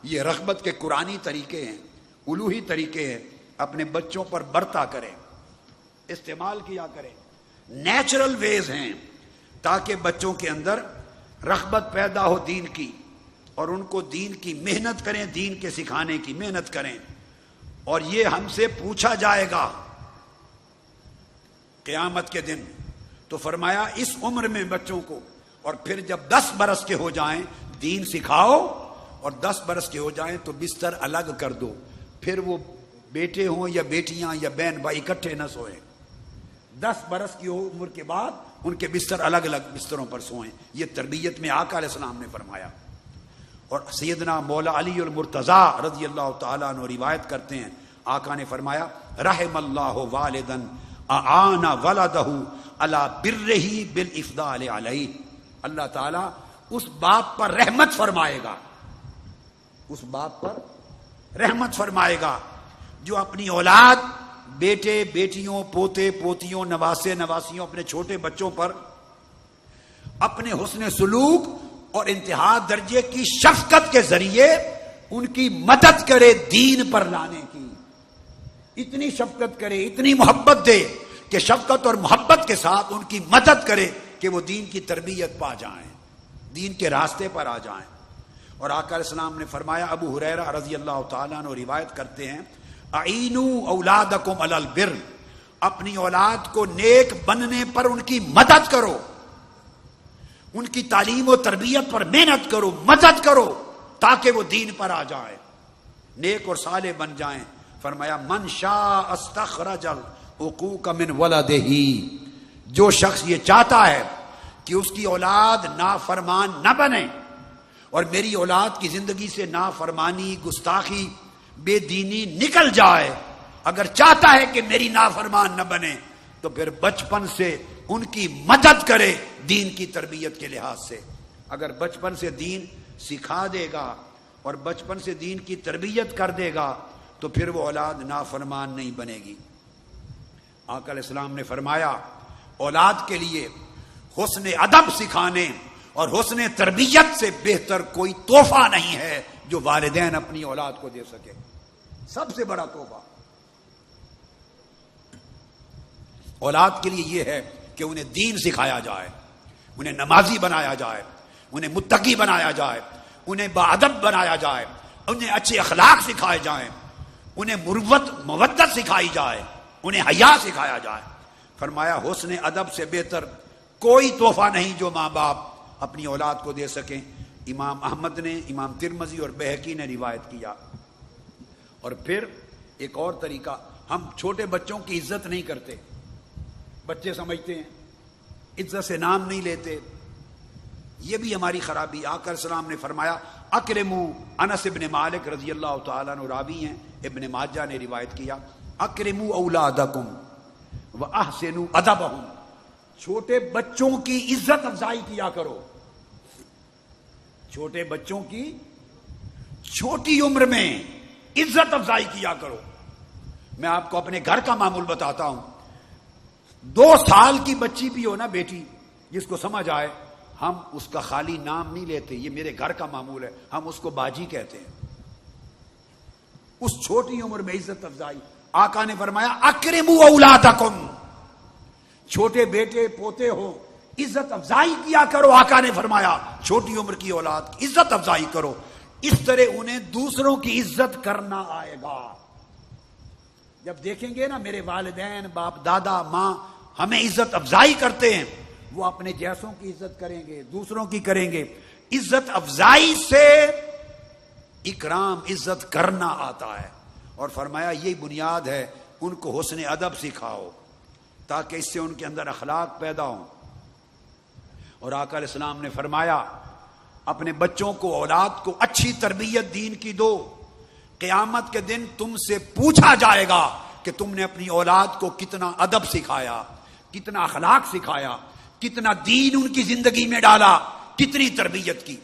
ये रग़बत के कुरानी तरीके हैं, उलूही तरीके हैं। अपने बच्चों पर बरता करें, इस्तेमाल किया करें, नेचुरल वेज हैं, ताकि बच्चों के अंदर रग़बत पैदा हो दीन की, और उनको दीन की मेहनत करें, दीन के सिखाने की मेहनत करें। और ये हमसे पूछा जाएगा क़यामत के दिन। तो फरमाया इस उम्र में बच्चों को, और फिर जब 10 बरस के हो जाएं दीन सिखाओ, और 10 बरस के हो जाएं तो बिस्तर अलग कर दो, फिर वो बेटे हों या बेटियां या बहन भाई इकट्ठे न सोएं। 10 बरस की उम्र के बाद उनके बिस्तर अलग अलग बिस्तरों पर सोएं। ये तरबियत में आका अलैहिस्सलाम ने फरमाया। और सैयदना मौला अली अल मुर्तज़ा रज़ी अल्लाह तआला अन्हु रिवायत करते हैं, आका ने फरमाया रहमल्लाहु वालिदन आना वलदहु अला बिर्रिही बिल इफ़दाल अलैहि। अल्लाह ताला उस बाप पर रहमत फरमाएगा, उस बाप पर रहमत फरमाएगा जो अपनी औलाद, बेटे बेटियों, पोते पोतियों, नवासे नवासियों, अपने छोटे बच्चों पर अपने हुस्न सुलूक और इंतहा दर्जे की शफकत के जरिए उनकी मदद करे दीन पर लाने की। इतनी शफकत करे, इतनी मोहब्बत दे कि शफकत और मोहब्बत के साथ उनकी मदद करे कि वो दीन की तरबियत पा जाएं, दीन के रास्ते पर आ जाएं। और आका अलैहिस्सलाम ने फरमाया, अबू हुरैरा रज़ी अल्लाह तआला अन्हु रिवायत करते हैं, अईनू औलादकुम अलल बिर, अपनी औलाद को नेक बनने पर उनकी मदद करो, उनकी तालीम और तरबियत पर मेहनत करो, मदद करो, ताकि वो दीन पर आ जाए, नेक और साले बन जाएं। फरमाया मन शाअ अस्तखरजल उकूक मिन वलदिही, जो शख्स ये चाहता है कि उसकी औलाद नाफरमान न बने और मेरी औलाद की जिंदगी से नाफरमानी, गुस्ताखी, बेदीनी निकल जाए, अगर चाहता है कि मेरी नाफरमान न बने, तो फिर बचपन से उनकी मदद करे दीन की तरबियत के लिहाज से। अगर बचपन से दीन सिखा देगा और बचपन से दीन की तरबियत कर देगा तो फिर वो औलाद नाफरमान नहीं बनेगी। आका अलैहिस्सलाम ने फरमाया, औलाद के लिए हुस्न अदब सिखाने और हुस्न तरबियत से बेहतर कोई तोहफा नहीं है जो वालिदैन अपनी औलाद को दे सके। सबसे बड़ा तोहफा औलाद के लिए यह है कि उन्हें दीन सिखाया जाए, उन्हें नमाजी बनाया जाए, उन्हें मुत्तकी बनाया जाए, उन्हें बाअदब बनाया जाए, उन्हें अच्छे अखलाक सिखाए जाएं, उन्हें मुरुव्वत मवद्दत सिखाई जाए, उन्हें हया सिखाया जाए। फरमाया हुस्न अदब से बेहतर कोई तोहफा नहीं जो माँ बाप अपनी औलाद को दे सकें। इमाम अहमद ने, इमाम तिरमिज़ी और बैहकी ने रिवायत किया। और फिर एक और तरीका, हम छोटे बच्चों की इज्जत नहीं करते, बच्चे समझते हैं इज्जत से नाम नहीं लेते, यह भी हमारी खराबी। आका अलैहिस्सलाम ने फरमाया अकरमू, अनस इब्न मालिक रज़ी अल्लाह तआला अन्हु रावी हैं, इब्न माजा ने रिवायत किया, अकरमू औलादकुम व अहसिनु अदबहुम, छोटे बच्चों की इज्जत अफजाई किया करो, छोटे बच्चों की छोटी उम्र में इज्जत अफजाई किया करो। मैं आपको अपने घर का मामूल बताता हूं। 2 साल की बच्ची भी हो ना बेटी, जिसको समझ आए, हम उसका खाली नाम नहीं लेते, ये मेरे घर का मामूल है, हम उसको बाजी कहते हैं। उस छोटी उम्र में इज्जत अफजाई। आका ने फरमाया अकरिमू औलादकुम, छोटे बेटे पोते हो, इज्जत अफजाई किया करो। आका ने फरमाया छोटी उम्र की औलाद की इज्जत अफजाई करो, इस तरह उन्हें दूसरों की इज्जत करना आएगा। जब देखेंगे ना मेरे वालिदैन, बाप दादा, मां हमें इज्जत अफजाई करते हैं, वो अपने जैसों की इज्जत करेंगे, दूसरों की करेंगे। इज्जत अफजाई से इकराम, इज्जत करना आता है। और फरमाया यही बुनियाद है, उनको हुस्न अदब सिखाओ ताकि इससे उनके अंदर अखलाक पैदा हो। और आका अलैहिस्सलाम ने फरमाया अपने बच्चों को, औलाद को अच्छी तरबियत दीन की दो। क़यामत के दिन तुमसे पूछा जाएगा कि तुमने अपनी औलाद को कितना अदब सिखाया, कितना अखलाक सिखाया, कितना दीन उनकी जिंदगी में डाला, कितनी तरबियत की।